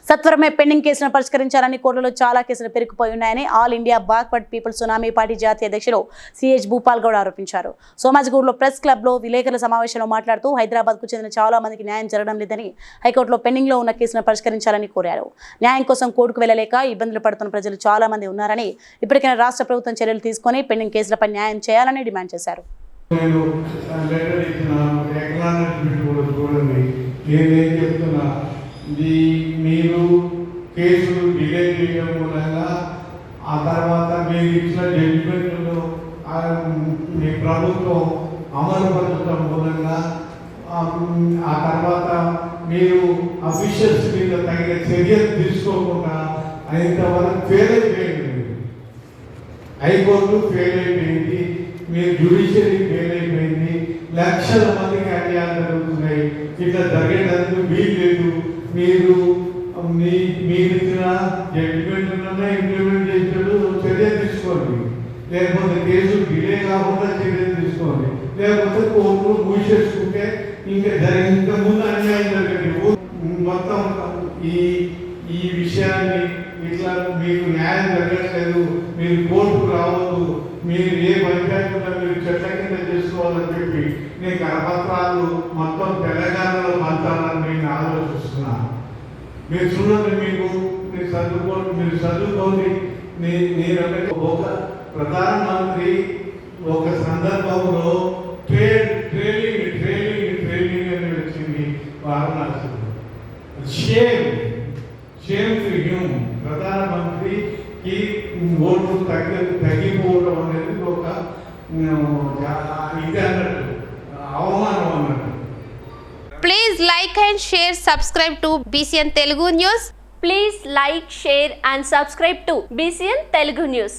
సత్వరమే పెండింగ్ కేసులను పరిష్కరించాలని కోర్టులో చాలా కేసులు పెరిగిపోయి ఉన్నాయని all India backward people tsunami party జాతీయ అధ్యక్షులు సిహెచ్ భూపాల్ గౌడ్ ఆరోపించారు. సోమాజిగూడలో ప్రెస్ క్లబ్ లో విలేకరుల సమావేశంలో మాట్లాడుతూ హైదరాబాద్ కు చెందిన చాలా మందికి న్యాయం జరగడం లేదని, హైకోర్టులో పెండింగ్ లో ఉన్న కేసులను పరిష్కరించాలని కోరారు. న్యాయం కోసం కోర్టుకు వెళ్లలేక ఇబ్బందులు పడుతున్న ప్రజలు చాలా మంది ఉన్నారని, ఇప్పటికైనా రాష్ట్ర ప్రభుత్వం చర్యలు తీసుకుని పెండింగ్ కేసులపై న్యాయం చేయాలని డిమాండ్ చేశారు. మీరు కేసులు డిలే చేయడం మూలంగా ఆ తర్వాత మీరు ఇచ్చిన జడ్జిమెంట్లో మీ ప్రభుత్వం అమలుపరచడం మూలంగా ఆ తర్వాత మీరు అఫీషియల్స్ మీద తగిన చర్యలు తీసుకోకుండా ఇంతవరకు ఫెయిల్ అయిపోయింది. హైకోర్టు ఫెయిల్ అయిపోయింది, మీరు జ్యుడిషియరీ ఫెయిల్ అయిపోయింది. లక్షల మందికి అన్యాయాలు జరుగుతున్నాయి. ఇట్లా జరిగేటందుకు వీలు లేదు. మీరు ఇచ్చిన జడ్జిమెంట్లన్నా ఇంప్లిమెంట్ చేసినట్టు చర్య తీసుకోండి, లేకపోతే కేసు డిలే కాకుండా చర్య తీసుకోండి, లేకపోతే కోర్టులు మూసేసుకుంటే ఇంకా ముందు అన్యాయం జరగండి. మొత్తం ఈ విషయాన్ని ఇట్లా మీకు న్యాయం జరగట్లేదు, మీరు కోర్టుకు రావద్దు, మీరు ఏ పంచాయతీలో మీరు చెట్ల కింద చేసుకోవాలని చెప్పి నేను కరపత్రాలు మొత్తం తెలంగాణలో పంచాలని నేను ఆలోచిస్తున్నాను. మీరు చూడండి, మీరు చదువుకోండి. నేను ఒక ప్రధానమంత్రి ఒక సందర్భంలో ట్రైనింగ్ అని వచ్చింది వారణాసిలో. Shame to Hume. ప్రధానమంత్రికి ఓట్లు తగ్గిపోవడం అనేది ఒక ఇది అన్నట్టు, అవమానం అన్నట్టు. Please like and share, subscribe to BCN Telugu News. Please like, share and subscribe to BCN Telugu News.